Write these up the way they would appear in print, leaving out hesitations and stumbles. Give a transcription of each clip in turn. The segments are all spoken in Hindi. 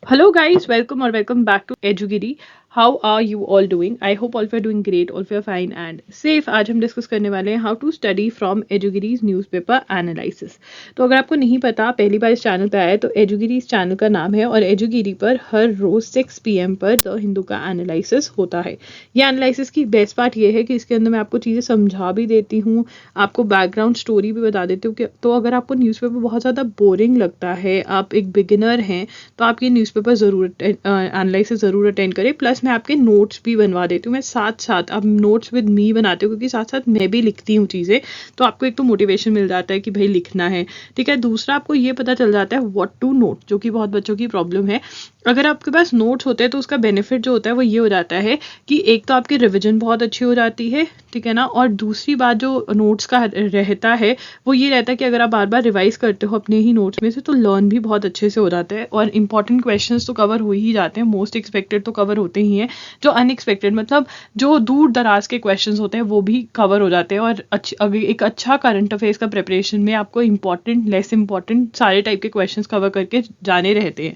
Hello guys, welcome or welcome back to Edugiri. How are you all doing? I hope all of you are doing great, all of you are fine and safe. आज हम डिस्कस करने वाले हैं how to study from Edugiri's newspaper analysis. तो अगर आपको नहीं पता, पहली बार इस चैनल पे आया है तो एजुगिरी इस चैनल का नाम है और एजुगिरी पर हर रोज 6 PM पर द हिंदू का एनालिसिस होता है। ये एनालिसिस की बेस्ट पार्ट ये है कि इसके अंदर मैं आपको चीज़ें समझा भी देती हूँ, आपको बैकग्राउंड स्टोरी भी बता देती हूँ कि तो अगर आपको न्यूज़पेपर बहुत ज़्यादा बोरिंग लगता है, आप एक बिगिनर हैं, तो आप ये न्यूज़पेपर ज़रूर एनालिसिस ज़रूर अटेंड करें। प्लस मैं आपके नोट्स भी बनवा देती हूँ, मैं साथ साथ आप नोट्स विद मी बनाते हो क्योंकि साथ साथ मैं भी लिखती हूँ चीज़ें, तो आपको एक तो मोटिवेशन मिल जाता है कि भाई लिखना है, ठीक है। दूसरा आपको ये पता चल जाता है व्हाट टू नोट, जो कि बहुत बच्चों की प्रॉब्लम है। अगर आपके पास नोट्स होते हैं तो उसका बेनिफिट जो होता है वो ये हो जाता है कि एक तो आपकी रिविजन बहुत अच्छी हो जाती है, ठीक है ना, और दूसरी बात जो नोट्स का रहता है वो ये रहता है कि अगर आप बार बार रिवाइज करते हो अपने ही नोट्स में से तो लर्न भी बहुत अच्छे से हो जाता है और इंपॉर्टेंट क्वेश्चंस तो कवर हो ही जाते हैं, मोस्ट एक्सपेक्टेड तो कवर होते ही हैं, जो अनएक्सपेक्टेड मतलब जो दूर दराज के क्वेश्चंस होते हैं वो भी कवर हो जाते हैं। और अगर एक अच्छा करंट अफेयर्स का प्रिपरेशन में आपको इंपॉर्टेंट लेस इंपॉर्टेंट सारे टाइप के क्वेश्चंस कवर करके जाने रहते हैं,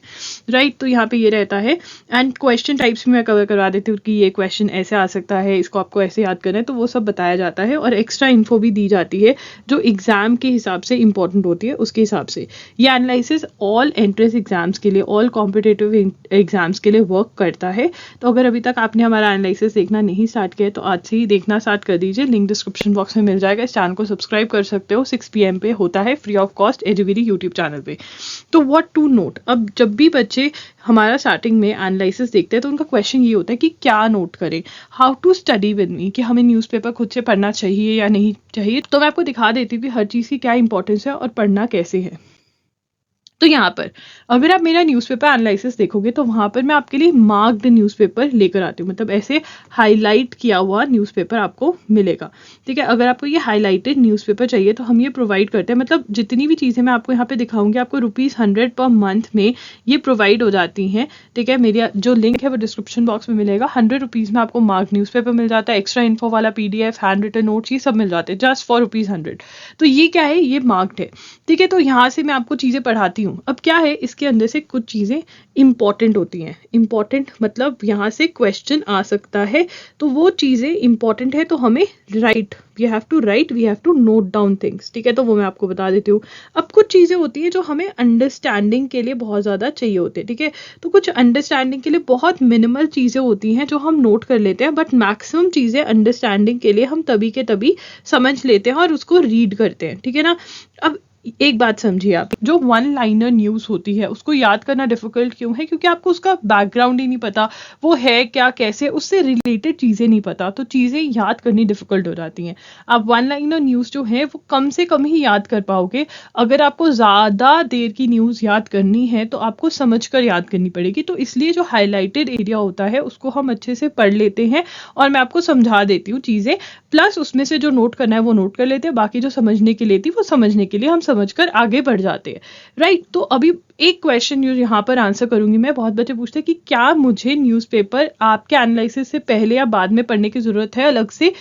राइट। तो यहाँ पे ये रहता है एंड क्वेश्चन टाइप्स भी मैं कवर करवा देती हूँ कि ये क्वेश्चन ऐसे आ सकता है, इसको आपको ऐसे याद करना है, तो वो सब बताया जाता है और एक्स्ट्रा इन्फो भी दी जाती है जो एग्जाम के हिसाब से इंपॉर्टेंट होती है उसके हिसाब से। ये एनालिसिस ऑल एंट्रेंस एग्जाम्स के लिए, ऑल कॉम्पिटिटिव एग्जाम्स के लिए वर्क करता है। तो अगर अभी तक आपने हमारा एनालिसिस देखना नहीं स्टार्ट किया है तो आज से ही देखना स्टार्ट कर दीजिए, लिंक डिस्क्रिप्शन बॉक्स में मिल जाएगा। इस चैनल को सब्सक्राइब कर सकते हो, 6 PM पे होता है फ्री ऑफ कॉस्ट एजुगिरी यूट्यूब चैनल पे। तो व्हाट टू नोट, अब जब भी बच्चे हमारा स्टार्टिंग में एनालिसिस देखते हैं तो उनका क्वेश्चन ये होता है कि क्या नोट करें, how to study with me, कि हमें न्यूज़पेपर खुद से पढ़ना चाहिए या नहीं चाहिए। तो मैं आपको दिखा देती हूँ कि हर चीज़ की क्या इंपॉर्टेंस है और पढ़ना कैसे है। तो यहाँ पर अगर आप मेरा न्यूज़पेपर एनालिसिस देखोगे तो वहाँ पर मैं आपके लिए मार्क्ड न्यूज़पेपर लेकर आती हूँ, मतलब ऐसे हाईलाइट किया हुआ न्यूज़पेपर आपको मिलेगा, ठीक है। अगर आपको ये हाईलाइटेड न्यूज़पेपर चाहिए तो हम ये प्रोवाइड करते हैं, मतलब जितनी भी चीज़ें मैं आपको यहाँ पे दिखाऊंगी आपको ₹100 पर मंथ में ये प्रोवाइड हो जाती हैं, ठीक है। मेरी जो लिंक है वो डिस्क्रिप्शन बॉक्स में मिलेगा। ₹100 में आपको मार्क्ड न्यूज़पेपर मिल जाता है, एक्स्ट्रा इन्फो वाला PDF, हैंड रिटन नोट्स, ये सब मिल जाते हैं जस्ट फॉर ₹100। तो ये क्या है, ये मार्क्ड है, ठीक है। तो यहाँ से मैं आपको चीज़ें पढ़ाती हूँ। अब क्या है, इसके अंदर से कुछ चीज़ें इंपॉर्टेंट होती हैं। इंपॉर्टेंट मतलब यहाँ से क्वेश्चन आ सकता है, तो वो चीज़ें इंपॉर्टेंट है तो हमें we have to note down things, ठीक है। तो वो मैं आपको बता देती हूँ। अब कुछ चीज़ें होती हैं जो हमें अंडरस्टैंडिंग के लिए बहुत ज़्यादा चाहिए होते हैं, ठीक है। तो कुछ अंडरस्टैंडिंग के लिए बहुत मिनिमल चीज़ें होती हैं जो हम नोट कर लेते हैं, बट मैक्सिमम चीज़ें अंडरस्टैंडिंग के लिए हम तभी के तभी समझ लेते हैं और उसको रीड करते हैं, ठीक है ना। अब एक बात समझिए, आप जो वन लाइनर न्यूज़ होती है उसको याद करना डिफिकल्ट क्यों है, क्योंकि आपको उसका बैकग्राउंड ही नहीं पता, वो है क्या, कैसे, उससे रिलेटेड चीज़ें नहीं पता, तो चीज़ें याद करनी डिफिकल्ट हो जाती हैं। आप वन लाइनर न्यूज़ जो है वो कम से कम ही याद कर पाओगे। अगर आपको ज़्यादा देर की न्यूज़ याद करनी है तो आपको समझ कर याद करनी पड़ेगी, तो इसलिए जो हाईलाइटेड एरिया होता है उसको हम अच्छे से पढ़ लेते हैं और मैं आपको समझा देती हूँ चीज़ें, प्लस उसमें से जो नोट करना है वो नोट कर लेते हैं, बाकी जो समझने के लिए थी वो समझने के लिए हम समझकर आगे बढ़ जाते हैं, राइट। तो अभी एक क्वेश्चन जो यहाँ पर आंसर करूंगी मैं, बहुत बच्चे पूछते हैं कि क्या मुझे न्यूज़पेपर आपके एनालिसिस से पहले या बाद में पढ़ने की ज़रूरत है अलग से।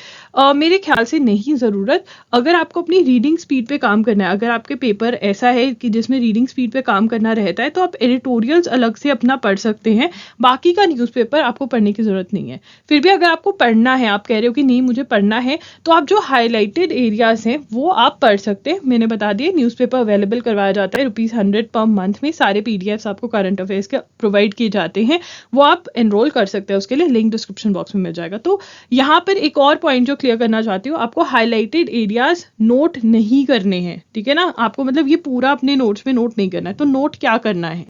मेरे ख्याल से नहीं ज़रूरत। अगर आपको अपनी रीडिंग स्पीड पे काम करना है, अगर आपके पेपर ऐसा है कि जिसमें रीडिंग स्पीड पे काम करना रहता है तो आप एडिटोरियल्स अलग से अपना पढ़ सकते हैं, बाकी का न्यूज़पेपर आपको पढ़ने की ज़रूरत नहीं है। फिर भी अगर आपको पढ़ना है, आप कह रहे हो कि नहीं मुझे पढ़ना है, तो आप जो हाईलाइटेड एरियाज हैं वो आप पढ़ सकते हैं। मैंने बता दिया न्यूज़पेपर अवेलेबल करवाया जाता है ₹100 पर मंथ में, सारे PDFs आपको करंट अफेयर्स के प्रोवाइड किए जाते हैं, वो आप एनरोल कर सकते हैं, उसके लिए लिंक डिस्क्रिप्शन बॉक्स में मिल जाएगा। तो यहाँ पर एक और पॉइंट जो क्लियर करना चाहती हूँ, आपको हाईलाइटेड एरियाज नोट नहीं करने हैं, ठीक है ना। आपको मतलब ये पूरा अपने नोट्स में नोट नहीं करना है। तो नोट क्या करना है,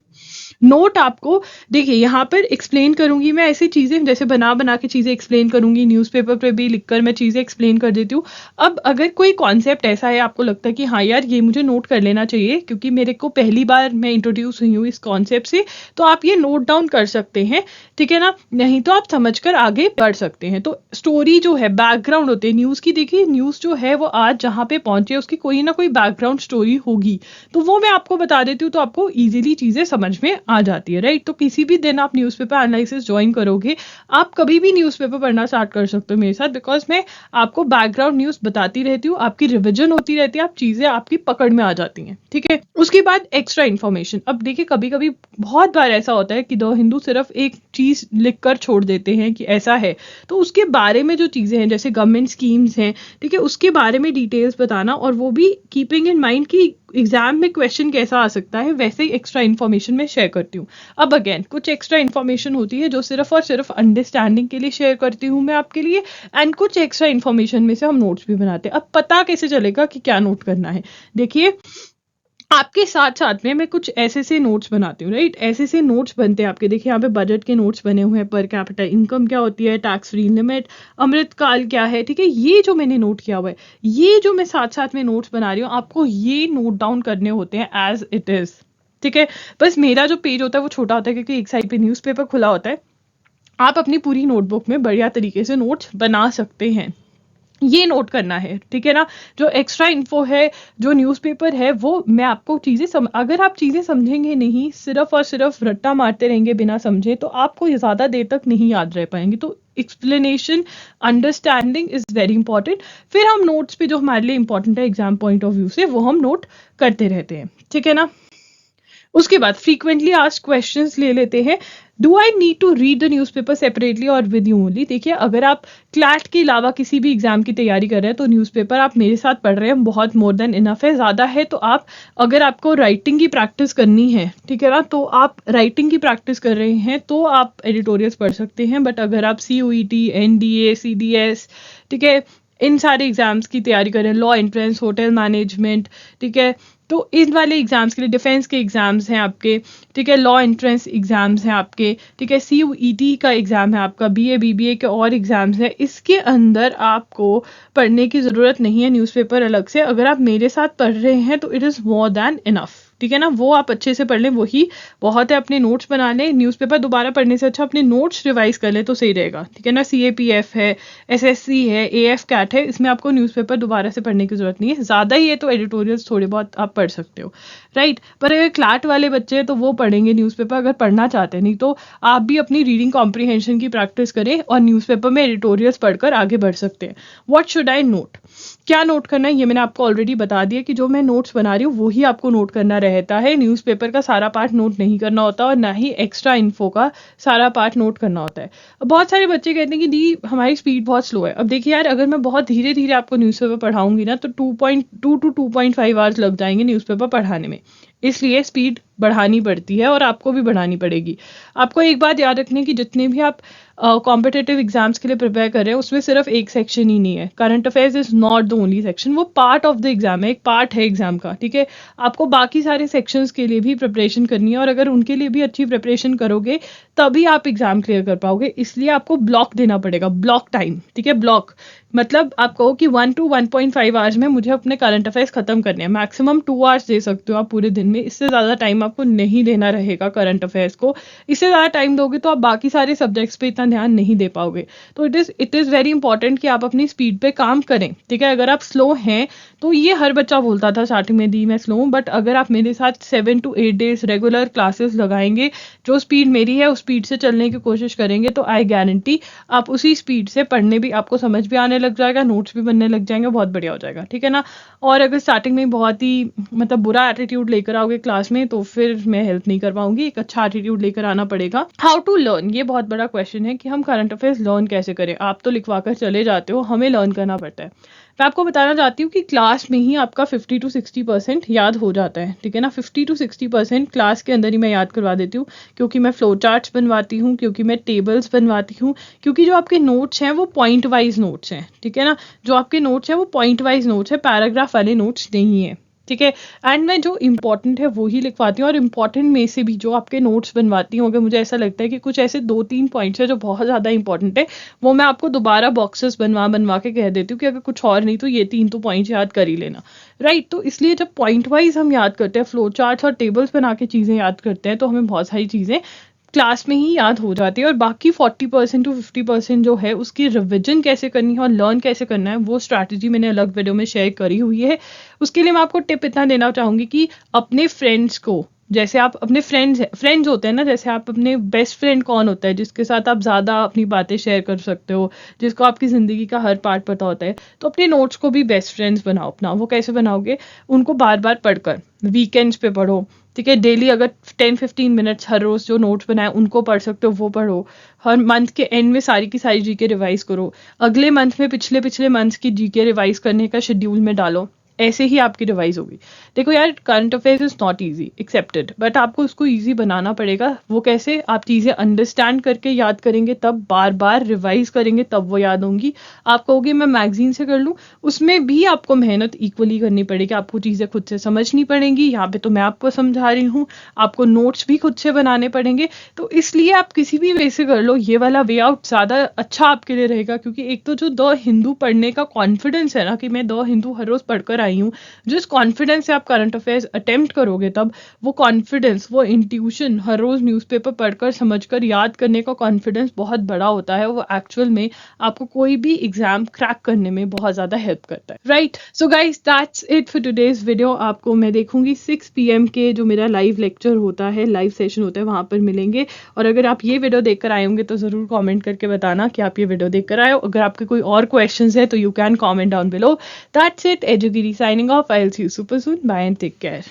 नोट आपको देखिए यहाँ पर एक्सप्लेन करूंगी मैं, ऐसी चीज़ें जैसे बना बना के चीज़ें एक्सप्लेन करूंगी, न्यूज़पेपर पे भी लिखकर मैं चीज़ें एक्सप्लेन कर देती हूँ। अब अगर कोई कॉन्सेप्ट ऐसा है आपको लगता है कि हाँ यार ये मुझे नोट कर लेना चाहिए क्योंकि मेरे को पहली बार मैं इंट्रोड्यूस हुई हूँ इस कॉन्सेप्ट से, तो आप ये नोट डाउन कर सकते हैं, ठीक है ना। नहीं तो आप समझकर आगे बढ़ सकते हैं। तो स्टोरी जो है, बैकग्राउंड होते हैं न्यूज़ की, देखिए न्यूज़ जो है वो आज जहाँ पे पहुंचे उसकी कोई ना कोई बैकग्राउंड स्टोरी होगी, तो वो मैं आपको बता देती हूँ तो आपको ईजिली चीज़ें समझ में आ जाती है, राइट। तो किसी भी दिन आप न्यूज़पेपर एनालिसिस ज्वाइन करोगे, आप कभी भी न्यूज़पेपर पढ़ना स्टार्ट कर सकते हो मेरे साथ, बिकॉज मैं आपको बैकग्राउंड न्यूज़ बताती रहती हूँ, आपकी रिविजन होती रहती है, आप चीज़ें आपकी पकड़ में आ जाती हैं, ठीक है। उसके बाद एक्स्ट्रा इन्फॉर्मेशन। अब देखिए कभी कभी बहुत बार ऐसा होता है कि द हिंदू सिर्फ एक चीज़ लिख कर छोड़ देते हैं कि ऐसा है, तो उसके बारे में जो चीज़ें हैं जैसे गवर्नमेंट स्कीम्स हैं, ठीक है, उसके बारे में डिटेल्स बताना, और वो भी कीपिंग इन माइंड कि एग्जाम में क्वेश्चन कैसा आ सकता है, वैसे ही एक्स्ट्रा इन्फॉर्मेशन मैं शेयर करती हूँ। अब अगेन कुछ एक्स्ट्रा इन्फॉर्मेशन होती है जो सिर्फ और सिर्फ अंडरस्टैंडिंग के लिए शेयर करती हूँ मैं आपके लिए, एंड कुछ एक्स्ट्रा इन्फॉर्मेशन में से हम नोट्स भी बनाते हैं। अब पता कैसे चलेगा कि क्या नोट करना है? देखिए आपके साथ साथ में मैं कुछ ऐसे से नोट्स बनाती हूँ, राइट। ऐसे से नोट्स बनते हैं आपके, देखिए यहाँ पे बजट के नोट्स बने हुए हैं, पर कैपिटा इनकम क्या होती है, टैक्स फ्री लिमिट, अमृतकाल क्या है, ठीक है। ये जो मैंने नोट किया हुआ है, ये जो मैं साथ साथ में नोट्स बना रही हूँ, आपको ये नोट डाउन करने होते हैं एज इट इज, ठीक है। बस मेरा जो पेज होता है वो छोटा होता है क्योंकि एक साइड पे न्यूज़पेपर खुला होता है। आप अपनी पूरी नोटबुक में बढ़िया तरीके से नोट्स बना सकते हैं, ये नोट करना है, ठीक है ना। जो एक्स्ट्रा इन्फो है, जो न्यूज़पेपर है, वो मैं आपको चीज़ें अगर आप चीज़ें समझेंगे नहीं, सिर्फ और सिर्फ रट्टा मारते रहेंगे बिना समझे, तो आपको ज़्यादा देर तक नहीं याद रह पाएंगे। तो explanation, understanding is very important. फिर हम नोट्स पे जो हमारे लिए इंपॉर्टेंट है एग्जाम पॉइंट ऑफ व्यू से, वो हम नोट करते रहते हैं, ठीक है ना। उसके बाद फ्रीक्वेंटली आस्क्ड क्वेश्चंस ले लेते हैं। Do I need to read the newspaper separately और विद यू ओनली? देखिए अगर आप क्लैट के अलावा किसी भी एग्जाम की तैयारी कर रहे हैं तो न्यूज़पेपर आप मेरे साथ पढ़ रहे हैं, बहुत मोर देन इनफ है। ज़्यादा है तो आप, अगर आपको राइटिंग की प्रैक्टिस करनी है, ठीक है ना, तो आप राइटिंग की प्रैक्टिस कर रहे हैं तो आप एडिटोरियल्स पढ़ सकते हैं। बट अगर आप CUET, NDA, CDS, ठीक है, इन सारे एग्जाम्स की तैयारी कर रहे हैं, लॉ एंट्रेंस, होटल मैनेजमेंट, ठीक है, तो इन वाले एग्जाम्स के लिए डिफेंस के एग्जाम्स हैं आपके, ठीक है, लॉ एंट्रेंस एग्जाम्स हैं आपके, ठीक है, CUET का एग्जाम है आपका, BA BBA के और एग्जाम्स हैं, इसके अंदर आपको पढ़ने की ज़रूरत नहीं है न्यूज़पेपर अलग से। अगर आप मेरे साथ पढ़ रहे हैं तो it is more than enough, ठीक है ना। वो आप अच्छे से पढ़ लें, वही बहुत है। अपने नोट्स बना लें, न्यूज़पेपर दोबारा पढ़ने से अच्छा अपने नोट्स रिवाइज कर लें तो सही रहेगा, ठीक है ना। CAPF है, SSC है, AF कैट है, इसमें आपको न्यूज़पेपर दोबारा से पढ़ने की जरूरत नहीं है। ज़्यादा ही है तो एडिटोरियल्स थोड़े बहुत आप पढ़ सकते हो, राइट। पर अगर क्लैट वाले बच्चे हैं तो वो पढ़ेंगे न्यूज़पेपर अगर पढ़ना चाहते हैं, नहीं तो आप भी अपनी रीडिंग कॉम्प्रीहेंशन की प्रैक्टिस करें और न्यूज़पेपर में एडिटोरियल्स पढ़कर आगे बढ़ सकते हैं। What should I note? क्या नोट करना है ये मैंने आपको ऑलरेडी बता दिया कि जो मैं नोट्स बना रही हूँ वही आपको नोट करना रहता है। न्यूज़पेपर का सारा पार्ट नोट नहीं करना होता और ना ही एक्स्ट्रा इन्फो का सारा पार्ट नोट करना होता है। अब बहुत सारे बच्चे कहते हैं कि दी हमारी स्पीड बहुत स्लो है। अब देखिए यार, अगर मैं बहुत धीरे धीरे आपको न्यूज़पेपर पढ़ाऊंगी ना तो 2.2 to 2.5 आवर्स लग जाएंगे न्यूज़पेपर पढ़ाने में, इसलिए स्पीड बढ़ानी पड़ती है और आपको भी बढ़ानी पड़ेगी। आपको एक बात याद रखनी कि जितने भी आप कॉम्पिटिटिव एग्जाम्स के लिए प्रिपेयर कर रहे हैं उसमें सिर्फ एक सेक्शन ही नहीं है, current affairs is not the only section, वो पार्ट ऑफ द एग्जाम है, एक पार्ट है एग्जाम का, ठीक है। आपको बाकी सारे सेक्शंस के लिए भी प्रिपरेशन करनी है और अगर उनके लिए भी अच्छी प्रिपरेशन करोगे तभी आप एग्जाम क्लियर कर पाओगे। इसलिए आपको ब्लॉक देना पड़ेगा, ब्लॉक टाइम, ठीक है। ब्लॉक मतलब आप कहो कि 1 to 1.5 आवर्स में मुझे अपने करंट अफेयर्स खत्म करने हैं, मैक्सिमम 2 आवर्स दे सकते हो आप पूरे दिन में, इससे ज़्यादा टाइम आपको नहीं देना रहेगा करंट अफेयर्स को। इससे ज़्यादा टाइम दोगे तो आप बाकी सारे सब्जेक्ट्स पे इतना ध्यान नहीं दे पाओगे। तो इट इज़ वेरी इंपॉर्टेंट कि आप अपनी स्पीड पे काम करें, ठीक है। अगर आप स्लो हैं तो ये हर बच्चा बोलता था स्टार्टिंग में, दी मैं स्लो हूँ, बट अगर आप मेरे साथ 7 to 8 डेज रेगुलर क्लासेस लगाएंगे, जो स्पीड मेरी है उस स्पीड से चलने की कोशिश करेंगे, तो आई गारंटी आप उसी स्पीड से पढ़ने भी आपको समझ भी आने लग जाएगा, नोट्स भी बनने लग जाएंगे, बहुत बढ़िया हो जाएगा, ठीक है ना। और अगर स्टार्टिंग में बहुत ही मतलब बुरा एटीट्यूड लेकर आओगे क्लास में तो फिर मैं हेल्प नहीं कर पाऊंगी। एक अच्छा एटीट्यूड लेकर आना पड़ेगा। हाउ टू लर्न, ये बहुत बड़ा क्वेश्चन है कि हम करंट अफेयर्स लर्न कैसे करें। आप तो लिखवा कर चले जाते हो, हमें लर्न करना पड़ता है। मैं आपको बताना चाहती हूँ कि क्लास में ही आपका 50 to 60% याद हो जाता है, ठीक है ना। 50 to 60% क्लास के अंदर ही मैं याद करवा देती हूँ, क्योंकि मैं फ्लो चार्ट्स बनवाती हूँ, क्योंकि मैं टेबल्स बनवाती हूँ, क्योंकि जो आपके नोट्स हैं वो पॉइंट वाइज नोट्स हैं, ठीक है ना। जो आपके नोट्स हैं वो पॉइंट वाइज नोट्स है, पैराग्राफ वाले नोट्स नहीं है, ठीक है। एंड मैं जो इंपॉर्टेंट है वो ही लिखवाती हूँ, और इंपॉर्टेंट में से भी जो आपके नोट्स बनवाती हूँ, अगर मुझे ऐसा लगता है कि कुछ ऐसे 2-3 पॉइंट्स है जो बहुत ज़्यादा इंपॉर्टेंट है, वो मैं आपको दोबारा बॉक्सेस बनवा के कह देती हूँ कि अगर कुछ और नहीं तो ये 3 तो पॉइंट्स याद कर ही लेना, राइट। तो इसलिए जब पॉइंट वाइज हम याद करते हैं, फ्लो चार्ट्स और टेबल्स बना के चीज़ें याद करते हैं, तो हमें बहुत सारी चीज़ें क्लास में ही याद हो जाती है। और बाकी 40% to 50% जो है उसकी रिविजन कैसे करनी है और लर्न कैसे करना है, वो स्ट्रैटेजी मैंने अलग वीडियो में शेयर करी हुई है। उसके लिए मैं आपको टिप इतना देना चाहूँगी कि अपने फ्रेंड्स को जैसे आप अपने फ्रेंड्स होते हैं ना, जैसे आप अपने बेस्ट फ्रेंड कौन होता है जिसके साथ आप ज़्यादा अपनी बातें शेयर कर सकते हो, जिसको आपकी ज़िंदगी का हर पार्ट पता होता है, तो अपने नोट्स को भी बेस्ट फ्रेंड्स बनाओ अपना। वो कैसे बनाओगे? उनको बार बार पढ़कर, वीकेंड्स पे पढ़ो, ठीक है, डेली अगर 10-15 मिनट्स हर रोज़ जो नोट्स बनाए उनको पढ़ सकते हो वो पढ़ो। हर मंथ के एंड में सारी की सारी जीके रिवाइज करो, अगले मंथ में पिछले पिछले मंथ्स की जीके रिवाइज करने का शेड्यूल में डालो, ऐसे ही आपकी रिवाइज होगी। देखो यार, current affairs is not easy, accepted, but आपको उसको इजी बनाना पड़ेगा। वो कैसे? आप चीज़ें अंडरस्टैंड करके याद करेंगे, तब बार बार रिवाइज करेंगे तब वो याद होंगी। आप कहोगे मैं मैगजीन से कर लूँ, उसमें भी आपको मेहनत इक्वली करनी पड़ेगी, आपको चीज़ें खुद से समझनी पड़ेंगी। यहाँ पे तो मैं आपको समझा रही हूँ, आपको नोट्स भी खुद से बनाने पड़ेंगे। तो इसलिए आप किसी भी वे से कर लो, ये वाला वे आउट ज़्यादा अच्छा आपके लिए रहेगा। क्योंकि एक तो जो द हिंदू पढ़ने का कॉन्फिडेंस है ना, कि मैं द हिंदू हर रोज़ पढ़कर आई हूँ, जिस कॉन्फिडेंस से आप करंट अफेयर्स अटेम्प्ट करोगे, तब वो कॉन्फिडेंस, वो इंट्यूशन, हर रोज़ न्यूज़पेपर पढ़कर समझकर याद करने का कॉन्फिडेंस बहुत बड़ा होता है। वो एक्चुअल में आपको कोई भी एग्जाम क्रैक करने में बहुत ज़्यादा हेल्प करता है, right? So guys, that's it for today's video. आपको मैं देखूंगी 6 PM के जो मेरा लाइव लेक्चर होता है, लाइव सेशन होता है, वहाँ पर मिलेंगे। और अगर आप ये वीडियो देखकर आए होंगे तो ज़रूर कॉमेंट करके बताना कि आप ये वीडियो देखकर आए हो। अगर आपके कोई और क्वेश्चन है तो you can comment down below. That's it. Edugiri signing off. I'll see you super soon. Bye and take care.